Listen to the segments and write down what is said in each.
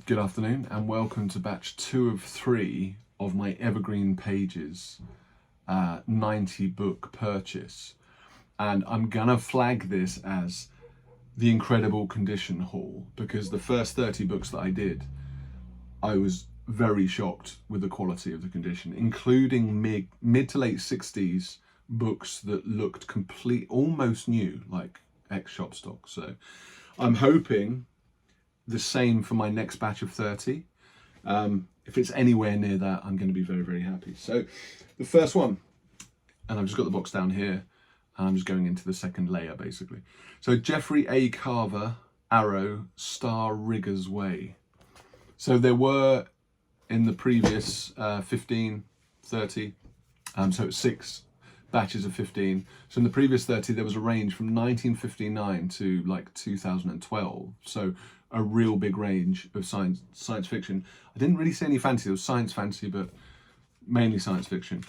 Good afternoon and welcome to batch 2 of 3 of my Evergreen Pages 90 book purchase. And I'm gonna flag this as the incredible condition haul because the first 30 books that I did, I was very shocked with the quality of the condition, including mid to late 60s books that looked almost new, like ex-shop stock. So I'm hoping the same for my next batch of 30. If it's anywhere near that, I'm going to be very, very happy. So the first one, and I've just got the box down here, and I'm just going into the second layer basically. So Jeffrey A. Carver, Arrow, Star Rigger's Way. So there were in the previous 15, 30, so it's 6 batches of 15. So in the previous 30, there was a range from 1959 to like 2012. So a real big range of science fiction. I didn't really see any fantasy. There was science fantasy, but mainly science fiction.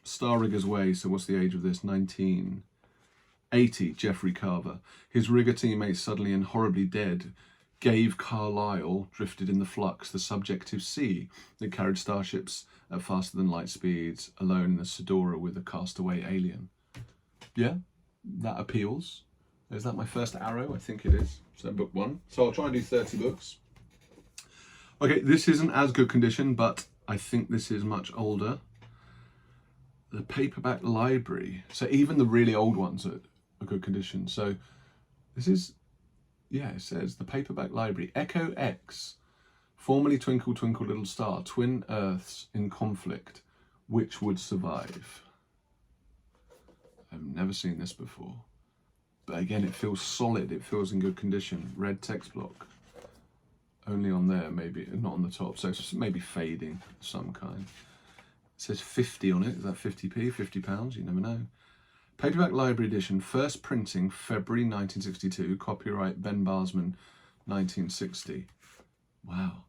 Star Rigger's Way. So what's the age of this? 1980. Jeffrey Carver. His rigger teammates suddenly and horribly dead gave Carlisle, drifted in the flux, the subjective sea that carried starships at faster than light speeds, alone in the Sedora with a castaway alien. Yeah, that appeals. Is that my first Arrow? I think it is. So book 1. So I'll try and do 30 books. Okay, this isn't as good condition, but I think this is much older. The paperback library. So even the really old ones are a good condition. So this is, yeah, it says the paperback library. Echo X, formerly Twinkle Twinkle Little Star, twin Earths in conflict. Which would survive? I've never seen this before. But again, it feels solid, it feels in good condition. Red text block. Only on there, maybe, not on the top. So it's maybe fading of some kind. It says 50 on it. Is that 50p, £50? You never know. Paperback Library Edition, first printing February 1962. Copyright Ben Barsman, 1960. Wow.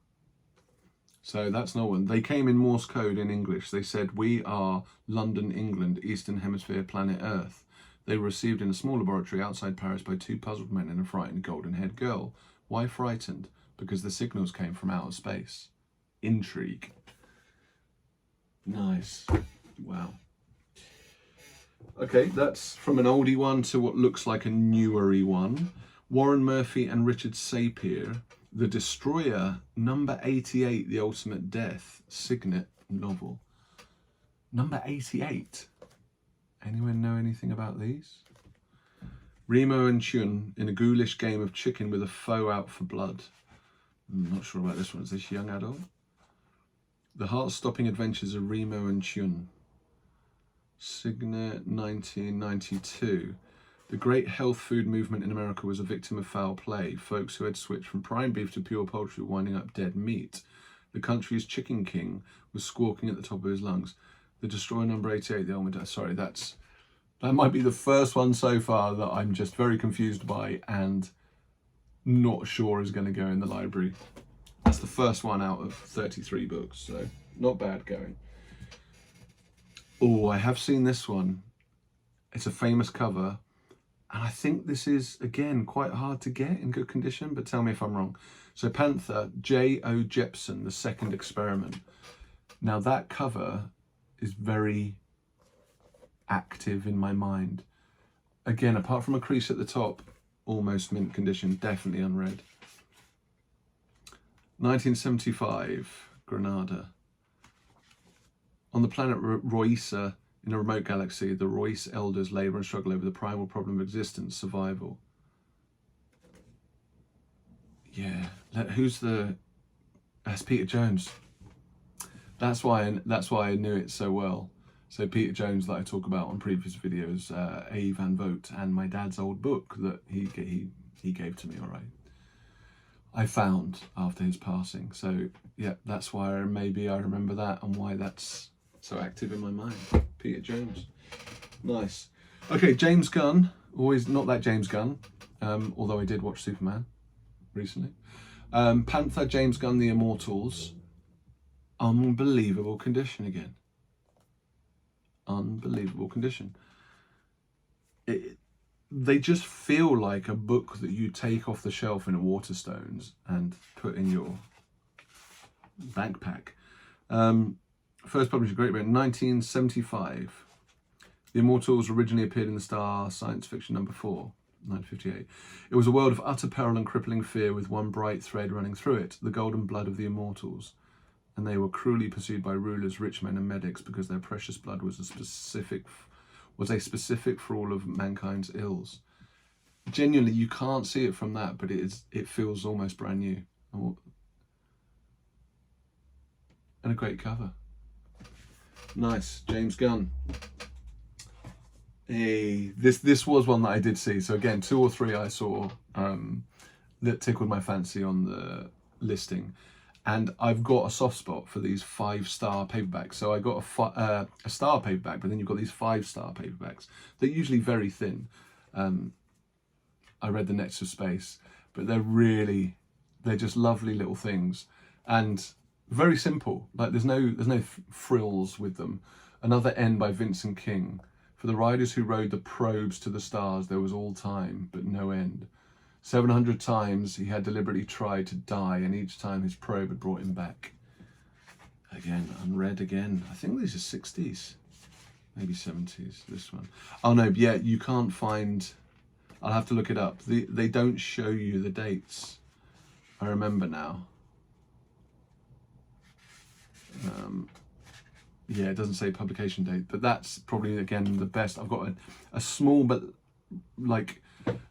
So that's not one. They came in Morse code in English. They said, "We are London, England, Eastern Hemisphere, planet Earth." They were received in a small laboratory outside Paris by 2 puzzled men and a frightened golden-haired girl. Why frightened? Because the signals came from outer space. Intrigue. Nice. Wow. Okay, that's from an oldie one to what looks like a newery one. Warren Murphy and Richard Sapir, The Destroyer, number 88, The Ultimate Death, Signet novel. Number 88. Anyone know anything about these? Remo and Chun in a ghoulish game of chicken with a foe out for blood. I'm not sure about this one. Is this young adult? The Heart-Stopping Adventures of Remo and Chun. Signet, 1992. The great health food movement in America was a victim of foul play. Folks who had switched from prime beef to pure poultry were winding up dead meat. The country's chicken king was squawking at the top of his lungs. The Destroyer number 88, the Ultimate Death. Sorry, that might be the first one so far that I'm just very confused by and not sure is going to go in the library. That's the first one out of 33 books, so not bad going. Oh, I have seen this one. It's a famous cover, and I think this is, again, quite hard to get in good condition, but tell me if I'm wrong. So Panther, J.O. Jeppson, The Second Experiment. Now that cover is very active in my mind. Again, apart from a crease at the top, almost mint condition, definitely unread. 1975, Granada. On the planet Roisa, in a remote galaxy, the Royce elders labour and struggle over the primal problem of existence, survival. Yeah, who's the... That's Peter Jones. That's why I knew it so well. So Peter Jones, that I talk about on previous videos, A. Van Vogt, and my dad's old book that he gave to me, all right. I found after his passing. So yeah, that's why maybe I remember that and why that's so active in my mind. Peter Jones. Nice. Okay, James Gunn. Always not that James Gunn, although I did watch Superman recently. Panther, James Gunn, The Immortals. Unbelievable condition again. Unbelievable condition. They just feel like a book that you take off the shelf in a Waterstones and put in your backpack. First published in Great Britain, 1975. The Immortals originally appeared in the Star Science Fiction number 4, 1958. It was a world of utter peril and crippling fear with one bright thread running through it, the golden blood of the Immortals. And they were cruelly pursued by rulers, rich men and medics because their precious blood was a specific for all of mankind's ills. Genuinely, you can't see it from that, but it feels almost brand new. And a great cover. Nice, James Gunn. Hey, this was one that I did see. So again, 2 or 3 I saw that tickled my fancy on the listing. And I've got a soft spot for these 5-star paperbacks. So I got a star paperback, but then you've got these 5-star paperbacks. They're usually very thin. I read The Nets of Space, but they're just lovely little things. And very simple. Like there's no frills with them. Another End by Vincent King. For the riders who rode the probes to the stars, there was all time, but no end. 700 times he had deliberately tried to die, and each time his probe had brought him back. Again, unread again. I think these are 60s, maybe 70s, this one. Oh no, yeah, you can't find, I'll have to look it up. They don't show you the dates. I remember now. Yeah, it doesn't say publication date, but that's probably, again, the best. I've got a small but like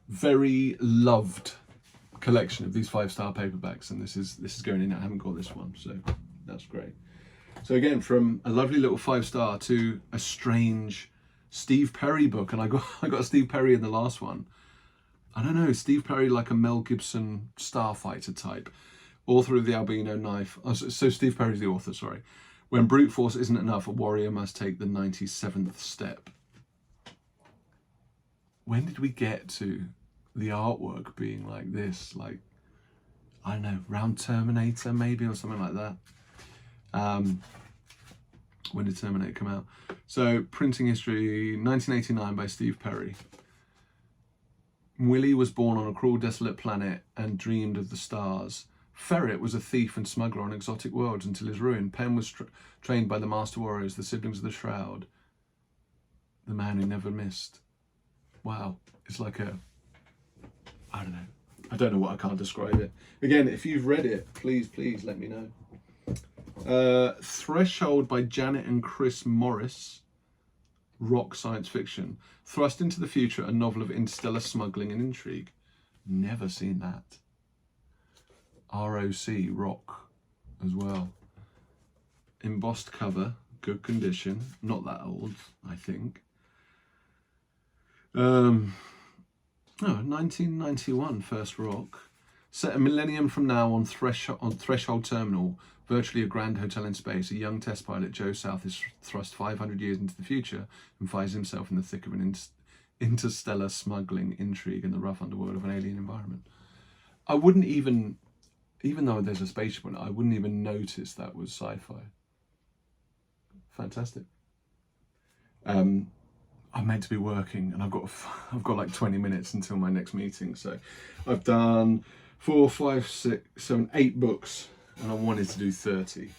very loved collection of these 5-star paperbacks, and this is going in. I haven't got this one, so that's great. So again, from a lovely little 5-star to a strange Steve Perry book, and I got Steve Perry in the last one. I don't know, Steve Perry, like a Mel Gibson starfighter type, author of The Albino Knife. Oh, so Steve Perry's the author, sorry. When brute force isn't enough, a warrior must take the 97th step. When did we get to the artwork being like this? Like, I don't know, round Terminator maybe, or something like that. When did Terminator come out? So, printing history, 1989 by Steve Perry. Willie was born on a cruel, desolate planet and dreamed of the stars. Ferret was a thief and smuggler on exotic worlds until his ruin. Penn was trained by the Master Warriors, the siblings of the Shroud. The man who never missed. Wow, it's like I don't know what, I can't describe it. Again, if you've read it, please let me know. Threshold by Janet and Chris Morris. Rock science fiction. Thrust into the future, a novel of interstellar smuggling and intrigue. Never seen that. ROC, Rock, as well. Embossed cover, good condition. Not that old, I think. 1991, first Rock. Set a millennium from now on Threshold Terminal, virtually a grand hotel in space, a young test pilot, Joe South, is thrust 500 years into the future and finds himself in the thick of an interstellar smuggling intrigue in the rough underworld of an alien environment. I wouldn't even though there's a spaceship on it, I wouldn't even notice that was sci-fi. Fantastic. I'm meant to be working, and I've got like 20 minutes until my next meeting. So I've done 4, 5, 6, 7, 8 books, and I wanted to do 30.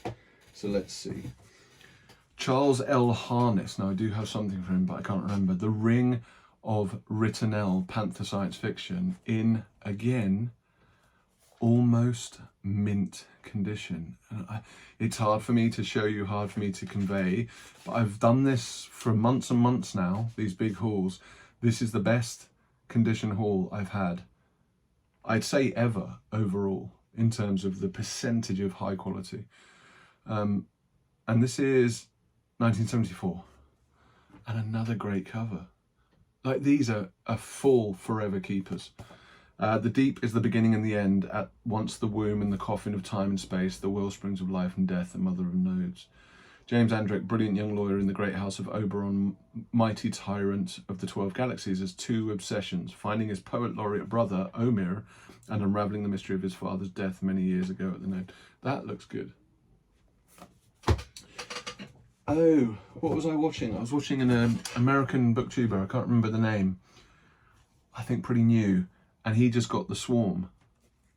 So let's see. Charles L. Harness. Now I do have something for him, but I can't remember. The Ring of Ritornel, Panther Science Fiction, in, again, almost mint condition. It's hard for me to show you, hard for me to convey, but I've done this for months and months now, these big hauls. This is the best condition haul I've had, I'd say, ever, overall, in terms of the percentage of high quality. And this is 1974, and another great cover. Like, these are full forever keepers. The deep is the beginning and the end, at once the womb and the coffin of time and space, the wellsprings of life and death, the mother of nodes. James Andrecht, brilliant young lawyer in the great house of Oberon, mighty tyrant of the 12 galaxies, has 2 obsessions: finding his poet laureate brother, Omir, and unravelling the mystery of his father's death many years ago at the node. That looks good. Oh, what was I watching? I was watching an American booktuber, I can't remember the name. I think pretty new. And he just got The Swarm,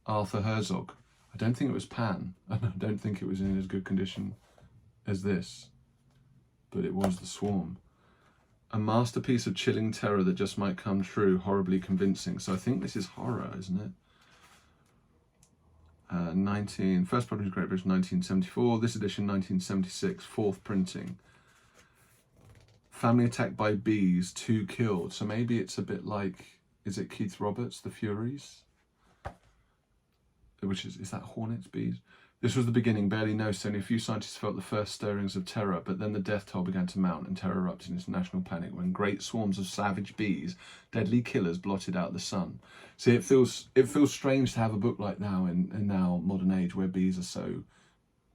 Arthur Herzog. I don't think it was Pan, and I don't think it was in as good condition as this, but it was The Swarm. A masterpiece of chilling terror that just might come true, horribly convincing. So I think this is horror, isn't it? First published in Great Britain 1974, this edition 1976, fourth printing. Family attacked by bees, 2 killed. So maybe it's a bit like, is it Keith Roberts, The Furies? Which is that hornets, bees? This was the beginning, barely noticed. Only a few scientists felt the first stirrings of terror, but then the death toll began to mount and terror erupted into national panic when great swarms of savage bees, deadly killers, blotted out the sun. See, it feels strange to have a book like now in now modern age where bees are so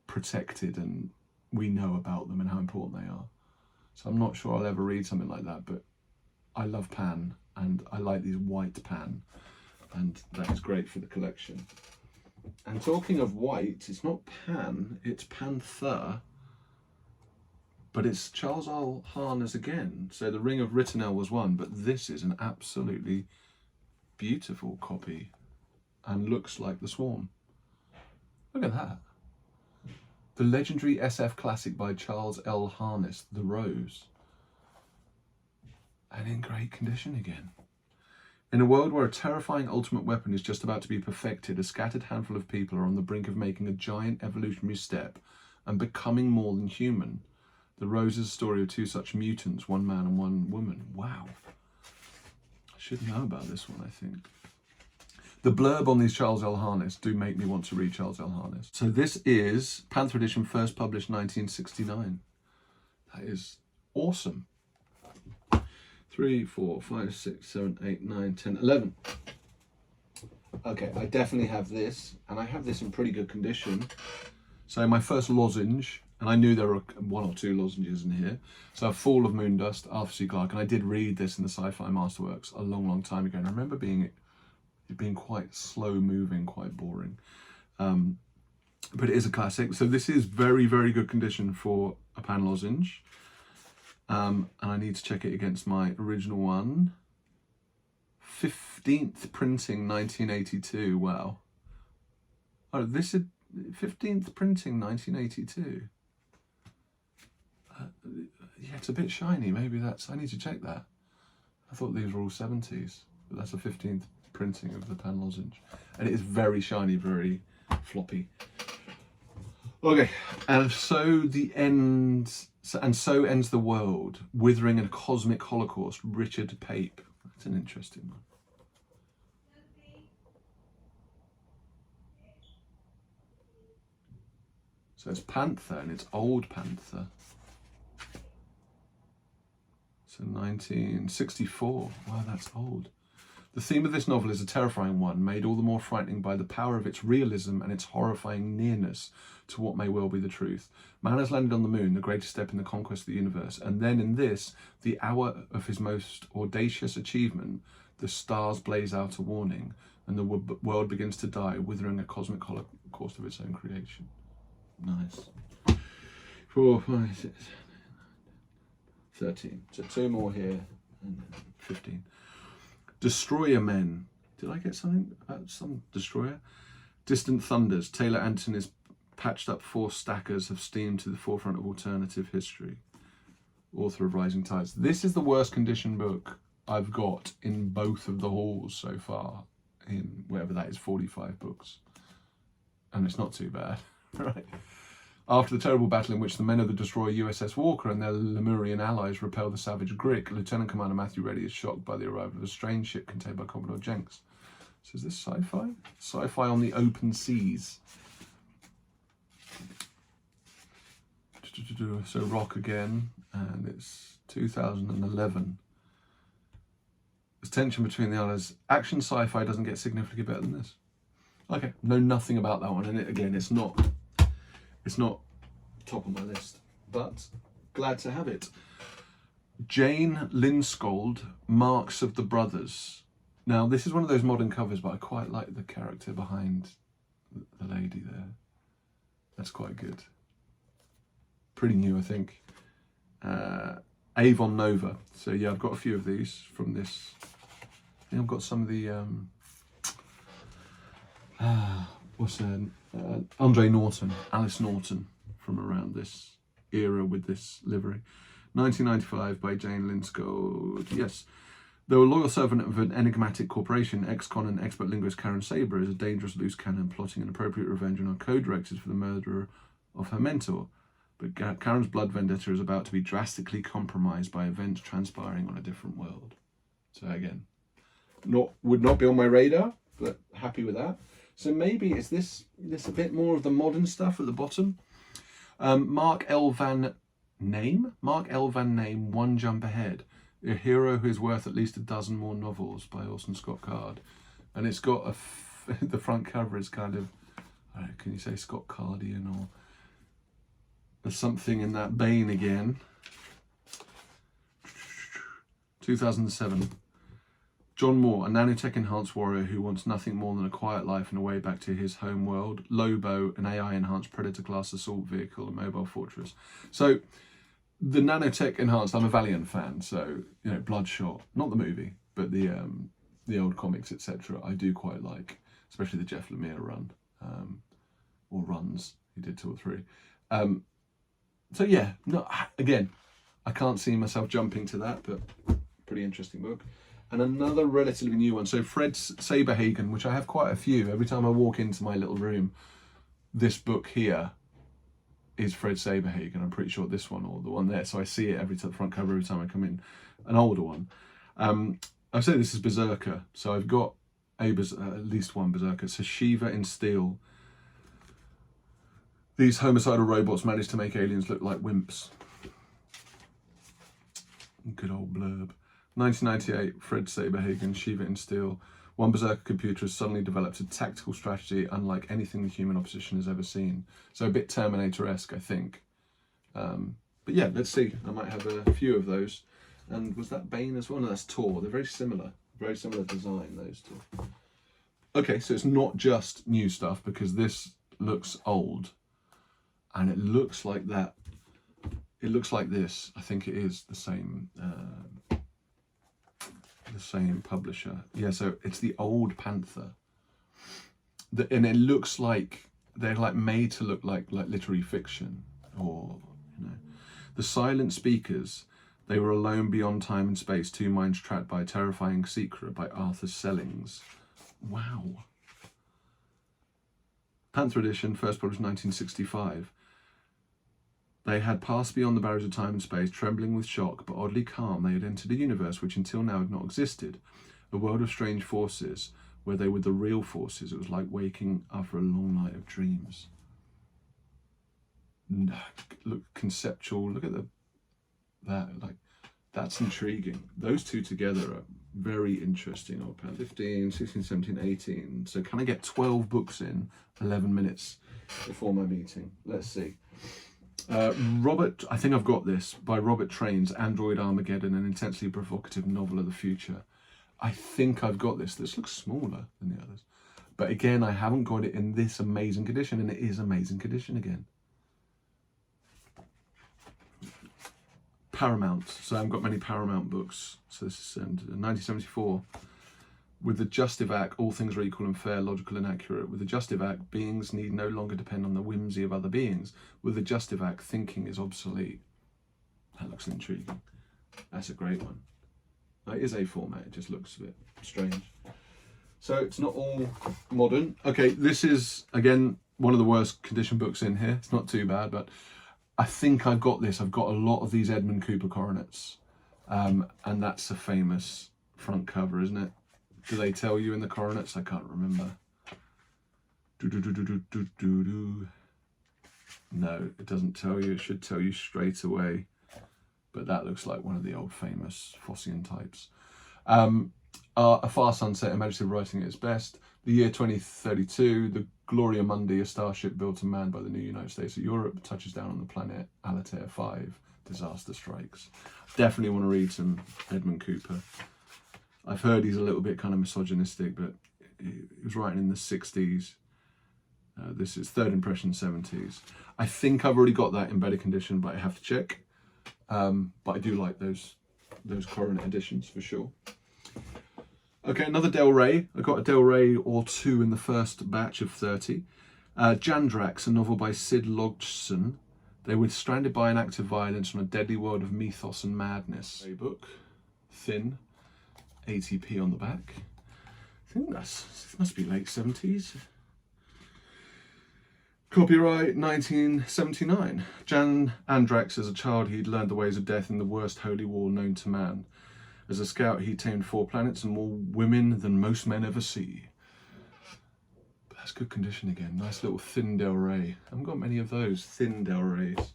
protected and we know about them and how important they are. So I'm not sure I'll ever read something like that, but I love Pan and I like these white Pan, and that is great for the collection. And talking of white, it's not Pan, it's Panther, but it's Charles L. Harness again. So The Ring of Ritornel was one, but this is an absolutely beautiful copy and looks like The Swarm. Look at that. The legendary SF classic by Charles L. Harness, The Rose. And in great condition again. In a world where a terrifying ultimate weapon is just about to be perfected, a scattered handful of people are on the brink of making a giant evolutionary step and becoming more than human. The Rose is a story of 2 such mutants, 1 man and 1 woman. Wow. I should know about this one, I think. The blurb on these Charles L. Harness do make me want to read Charles L. Harness. So this is Panther edition, first published 1969. That is awesome. 3, 4, 5, 6, 7, 8, 9, 10, 11. Okay, I definitely have this, and I have this in pretty good condition. So my first lozenge, and I knew there were 1 or 2 lozenges in here. So Fall of Moondust, Arthur C. Clarke, and I did read this in the Sci-Fi Masterworks a long, long time ago. And I remember it being quite slow moving, quite boring. But it is a classic. So this is very, very good condition for a Pan lozenge. And I need to check it against my original one. 15th printing, 1982. Wow. Oh, this is 15th printing, 1982. Yeah, it's a bit shiny. Maybe I need to check that. I thought these were all 70s, but that's a 15th printing of the Pan lozenge. And it is very shiny, very floppy. Okay, and so so ends the world, withering in a cosmic holocaust. Richard Pape. That's an interesting one. So it's Panther, and it's Old Panther. So 1964. Wow, that's old. The theme of this novel is a terrifying one, made all the more frightening by the power of its realism and its horrifying nearness to what may well be the truth. Man has landed on the moon, the greatest step in the conquest of the universe, and then in this, the hour of his most audacious achievement, the stars blaze out a warning, and the world begins to die, withering a cosmic holocaust of its own creation. Nice. 4, 5, 6, 13. So 2 more here, and 15. Destroyer Men. Did I get something about some destroyer? Distant Thunders. Taylor Anthony's patched up force stackers have steamed to the forefront of alternative history. Author of Rising Tides. This is the worst condition book I've got in both of the hauls so far, in whatever that is, 45 books. And it's not too bad, right? After the terrible battle in which the men of the destroyer USS Walker and their Lemurian allies repel the savage Grick, Lieutenant Commander Matthew Reddy is shocked by the arrival of a strange ship contained by Commodore Jenks. So is this sci-fi? Sci-fi on the open seas. So Rock again, and it's 2011. There's tension between the others. Action sci-fi doesn't get significantly better than this. Okay, know nothing about that one, and again, it's not top of my list, but glad to have it. Jane Linskold, Marks of the Brothers. Now, this is one of those modern covers, but I quite like the character behind the lady there. That's quite good. Pretty new, I think. Avon Nova. So yeah, I've got a few of these from this. I think I've got some of the what's her Andre Norton, Alice Norton, from around this era with this livery. 1995 by Jane Linscott. Yes. Though a loyal servant of an enigmatic corporation, ex-con and expert linguist Karen Saber is a dangerous loose cannon plotting an appropriate revenge on her co-directors for the murder of her mentor. But Karen's blood vendetta is about to be drastically compromised by events transpiring on a different world. So again, would not be on my radar, but happy with that. So maybe is this a bit more of the modern stuff at the bottom? Mark L. Van Name, One Jump Ahead. A hero who is worth at least a dozen more novels by Orson Scott Card. And it's got the front cover is kind of, can you say Scott Cardian or there's something in that vein again. 2007. John Moore, a nanotech-enhanced warrior who wants nothing more than a quiet life and a way back to his home world. Lobo, an AI-enhanced predator-class assault vehicle, a mobile fortress. So, the nanotech-enhanced, I'm a Valiant fan, so, you know, Bloodshot, not the movie, but the old comics, etc. I do quite like, especially the Jeff Lemire run, or runs, he did 2 or 3. So yeah, no, again, I can't see myself jumping to that, but pretty interesting book. And another relatively new one. So Fred Saberhagen, which I have quite a few. Every time I walk into my little room, this book here is Fred Saberhagen. I'm pretty sure this one or the one there. So I see it every time, front cover every time I come in. An older one. I'd say this is Berserker. So I've got at least one Berserker. So Shiva in Steel. These homicidal robots manage to make aliens look like wimps. Good old blurb. 1998, Fred Saberhagen, Shiva in Steel. One Berserker computer has suddenly developed a tactical strategy unlike anything the human opposition has ever seen. So a bit Terminator-esque, I think. But yeah, let's see. I might have a few of those. And was that Bane as well? No, that's Tor. They're very similar design, those two. Okay, so it's not just new stuff, because this looks old. And it looks like that. It looks like this. I think it is the same publisher. Yeah, so it's the Old Panther. And it looks like they're like made to look like literary fiction, or you know, the silent speakers. They were alone beyond time and space, two minds trapped by a terrifying secret by Arthur Sellings. Wow. Panther edition, first published 1965. They had passed beyond the barriers of time and space, trembling with shock, but oddly calm. They had entered a universe which until now had not existed, a world of strange forces, where they were the real forces. It was like waking after a long night of dreams. Look conceptual. Look at that's intriguing. Those two together are very interesting. 15, 16, 17, 18. So can I get 12 books in 11 minutes before my meeting? Let's see. I think I've got this, by Robert Train's Android Armageddon, an intensely provocative novel of the future. I think I've got this. This looks smaller than the others. But again, I haven't got it in this amazing condition, and it is amazing condition again. Paramount. So I haven't got many Paramount books. So this is 1974. With the Justive Act, all things are equal and fair, logical and accurate. With the Justive Act, beings need no longer depend on the whimsy of other beings. With the Justive Act, thinking is obsolete. That looks intriguing. That's a great one. It is a format, it just looks a bit strange. So it's not all modern. Okay, this is, again, one of the worst condition books in here. It's not too bad, but I think I've got this. I've got a lot of these Edmund Cooper coronets. And that's a famous front cover, isn't it? Do they tell you in the coronets? I can't remember. No, it doesn't tell you. It should tell you straight away. But that looks like one of the old famous Fossian types. A Far Sunset, imaginative writing at its best. The year 2032, the Gloria Mundi, a starship built and manned by the new United States of Europe, touches down on the planet Altair 5. Disaster strikes. Definitely want to read some Edmund Cooper. I've heard he's a little bit kind of misogynistic, but he was writing in the 60s. This is Third Impression 70s. I think I've already got that in better condition, but I have to check. But I do like those coronet editions for sure. Okay, another Del Rey. I got a Del Rey or two in the first batch of 30. Jandrax, a novel by Sid Logson. They were stranded by an act of violence from a deadly world of mythos and madness. A book, thin, 80p on the back. I think it must be late 70s. Copyright 1979. Jan Andrax, as a child, he'd learned the ways of death in the worst holy war known to man. As a scout, he tamed 4 planets and more women than most men ever see. But that's good condition again. Nice little thin Del Rey. I haven't got many of those thin Del Reys.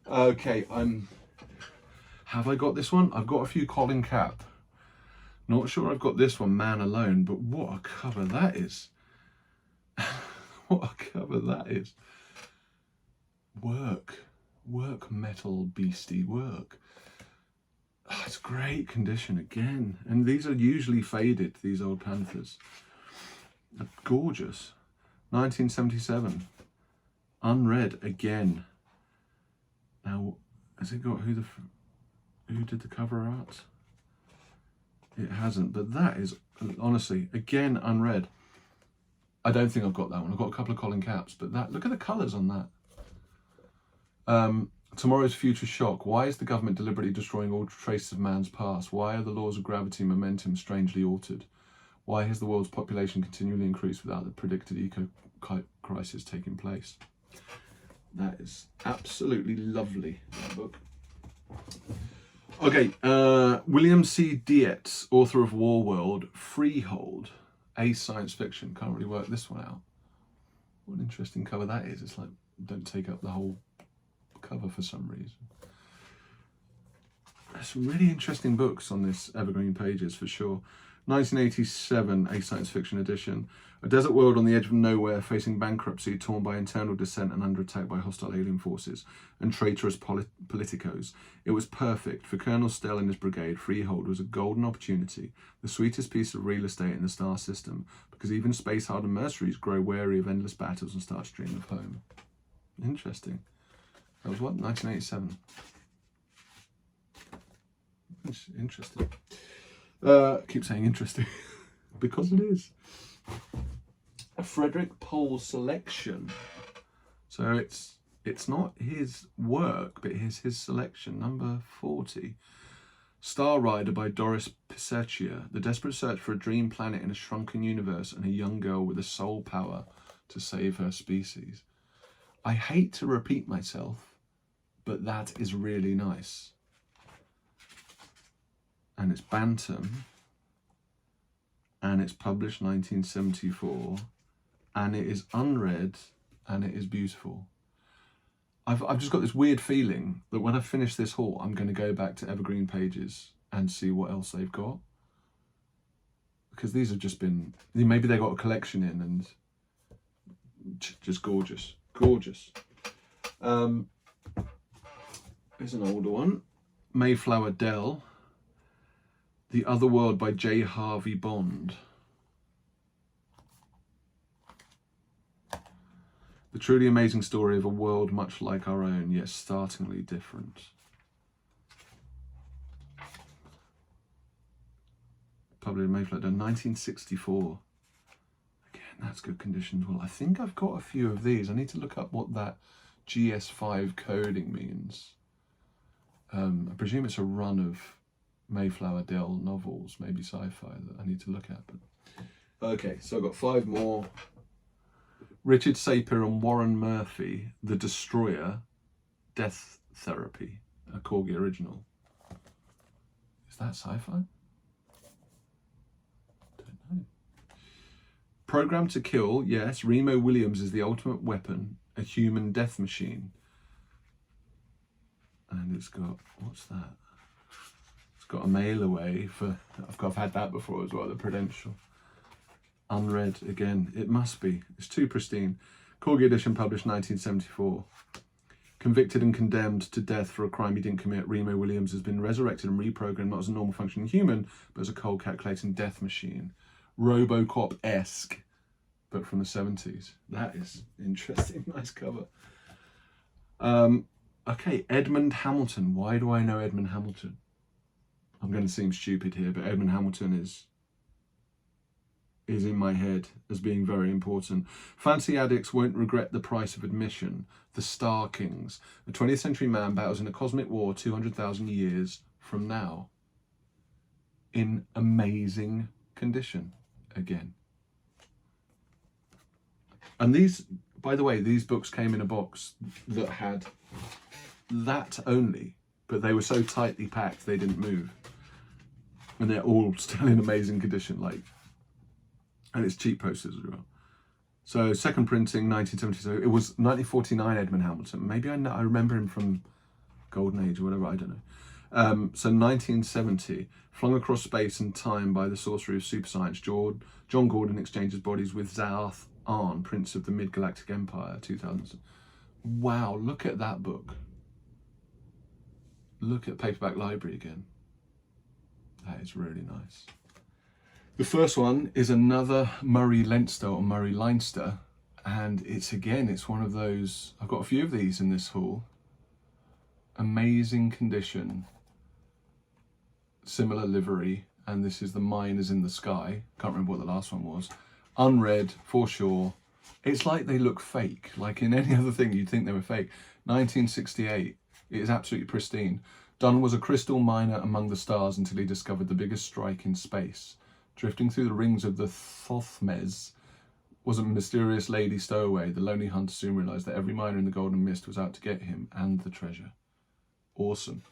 Okay, have I got this one? I've got a few Colin Cap. Not sure I've got this one, Man Alone, but what a cover that is. What a cover that is. Work metal beastie work. Oh, it's great condition again. And these are usually faded, these old Panthers. They're gorgeous. 1977. Unread again. Now, has it got who did the cover art? It hasn't, but that is, honestly, again, unread. I don't think I've got that one. I've got a couple of Colin Caps, but that, look at the colours on that. Tomorrow's Future Shock. Why is the government deliberately destroying all traces of man's past? Why are the laws of gravity and momentum strangely altered? Why has the world's population continually increased without the predicted eco-crisis taking place? That is absolutely lovely, that book. Okay, William C. Dietz, author of Warworld, Freehold, ace science fiction. Can't really work this one out. What an interesting cover that is. It's like, don't take up the whole cover for some reason. There's some really interesting books on this Evergreen Pages for sure. 1987, a science fiction edition. A desert world on the edge of nowhere, facing bankruptcy, torn by internal dissent and under attack by hostile alien forces and traitorous politicos. It was perfect. For Colonel Stell and his brigade, Freehold was a golden opportunity, the sweetest piece of real estate in the star system, because even space-hardened mercenaries grow wary of endless battles and start to dream of home. Interesting. That was what? 1987. It's interesting. I keep saying interesting because it is. A Frederick Pohl selection. So it's not his work, but it's his selection. Number 40. Star Rider by Doris Pisaccia. The desperate search for a dream planet in a shrunken universe and a young girl with a soul power to save her species. I hate to repeat myself, but that is really nice. And it's Bantam, and it's published 1974, and it is unread, and it is beautiful. I've just got this weird feeling that when I finish this haul, I'm going to go back to Evergreen Pages and see what else they've got. Because these have just been, maybe they got a collection in, and just gorgeous, gorgeous. Here's an older one, Mayflower Dell. The Other World by J. Harvey Bond. The truly amazing story of a world much like our own, yet startlingly different. Published in Mayflower, 1964. Again, that's good conditions. Well, I think I've got a few of these. I need to look up what that GS5 coding means. I presume it's a run of Mayflower Dell novels, maybe sci-fi, that I need to look at. But okay, so I've got 5 more. Richard Sapir and Warren Murphy, The Destroyer, Death Therapy, a Corgi original. Is that sci-fi? Don't know. Programmed to Kill, yes, Remo Williams is the ultimate weapon, a human death machine. And it's got, what's that? Got a mail away for, I've had that before as well, the Prudential. Unread again, it must be, it's too pristine. Corgi edition published 1974. Convicted and condemned to death for a crime he didn't commit, Remo Williams has been resurrected and reprogrammed not as a normal functioning human, but as a cold calculating death machine. Robocop-esque, but from the 70s. That is interesting, nice cover. Okay, Edmund Hamilton. Why do I know Edmund Hamilton? I'm going to seem stupid here, but Edmund Hamilton is is in my head as being very important. Fancy addicts won't regret the price of admission. The Star Kings. A 20th century man battles in a cosmic war 200,000 years from now. In amazing condition again. And these, by the way, these books came in a box that had that only, but they were so tightly packed they didn't move. And they're all still in amazing condition, like, and it's cheap posters as well. So second printing, 1972. It was 1949, Edmund Hamilton. Maybe I remember him from Golden Age or whatever, I don't know. So 1970, flung across space and time by the sorcery of superscience, John Gordon exchanges bodies with Zarth Arn, Prince of the Mid-Galactic Empire, 2000. Wow, look at that book. Look at Paperback Library again. That is really nice. The first one is another Murray Leinster or Murray Leinster, and it's one of those, I've got a few of these in this haul. Amazing condition, similar livery, and this is The Mine is in the Sky. Can't remember what the last one was. Unread, for sure. It's like they look fake, like in any other thing you'd think they were fake. 1968, it is absolutely pristine. Dunn was a crystal miner among the stars until he discovered the biggest strike in space. Drifting through the rings of the Thothmes was a mysterious lady stowaway. The lonely hunter soon realised that every miner in the Golden Mist was out to get him and the treasure. Awesome.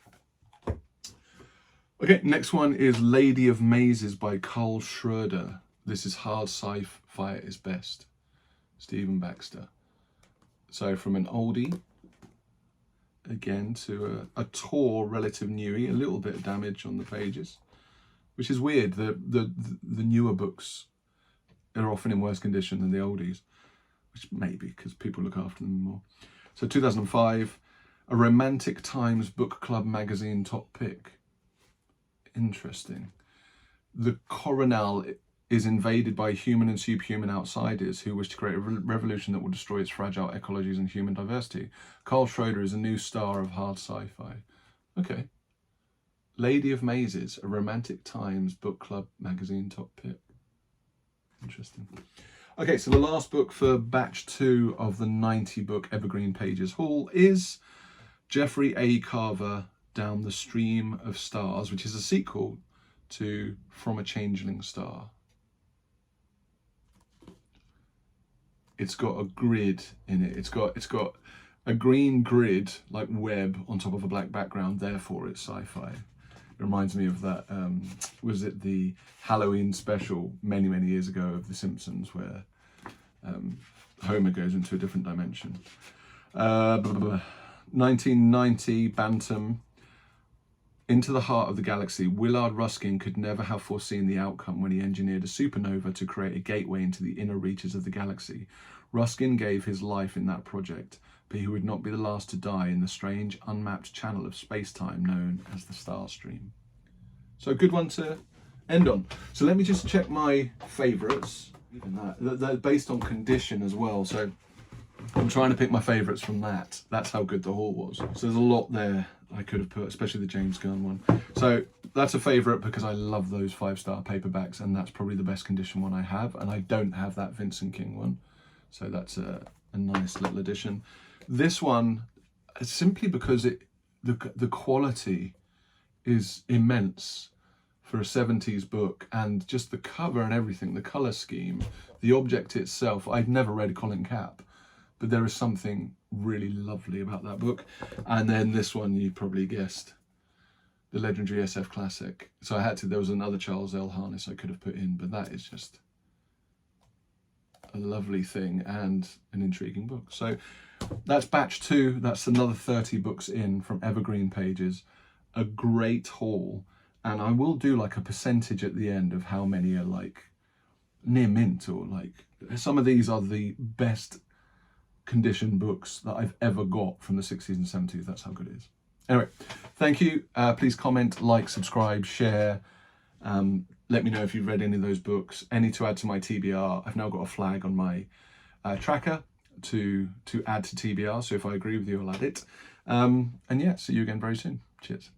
Okay, next one is Lady of Mazes by Carl Schroeder. This is hard sci-fi at its best. Stephen Baxter. So from an oldie, again, to a Tor relative newie, a little bit of damage on the pages. Which is weird. The newer books are often in worse condition than the oldies, which may be because people look after them more. So 2005, a Romantic Times Book Club magazine top pick. Interesting. The Coronel is invaded by human and superhuman outsiders who wish to create a revolution that will destroy its fragile ecologies and human diversity. Carl Schroeder is a new star of hard sci-fi. Okay. Lady of Mazes, a Romantic Times Book Club magazine top pick. Interesting. Okay, so the last book for batch 2 of the 90 book Evergreen Pages haul is Jeffrey A. Carver, Down the Stream of Stars, which is a sequel to From a Changeling Star. It's got a grid in it. It's got a green grid like web on top of a black background, therefore it's sci-fi. It reminds me of that, was it the Halloween special many years ago of The Simpsons where Homer goes into a different dimension. 1990, Bantam. Into the heart of the galaxy, Willard Ruskin could never have foreseen the outcome when he engineered a supernova to create a gateway into the inner reaches of the galaxy. Ruskin gave his life in that project, but he would not be the last to die in the strange, unmapped channel of space-time known as the star stream. So a good one to end on. So let me just check my favourites. Even that, they're based on condition as well, so I'm trying to pick my favourites from that. That's how good the haul was. So there's a lot there I could have put, especially the James Gunn one. So that's a favourite because I love those 5-star paperbacks, and that's probably the best condition one I have, and I don't have that Vincent King one. So that's a nice little addition. This one, simply because the quality is immense for a 70s book, and just the cover and everything, the colour scheme, the object itself. I've never read Colin Capp, but there is something really lovely about that book. And then this one, you probably guessed, the legendary SF classic. So there was another Charles L. Harness I could have put in, but that is just a lovely thing and an intriguing book. So that's batch 2. That's another 30 books in from Evergreen Pages. A great haul. And I will do like a percentage at the end of how many are like near mint, or like some of these are the best condition books that I've ever got from the 60s and 70s. That's how good it is. Anyway, thank you. Please comment, like, subscribe, share. Let me know if you've read any of those books. Any to add to my TBR. I've now got a flag on my tracker to add to TBR. So if I agree with you, I'll add it. And yeah, see you again very soon. Cheers.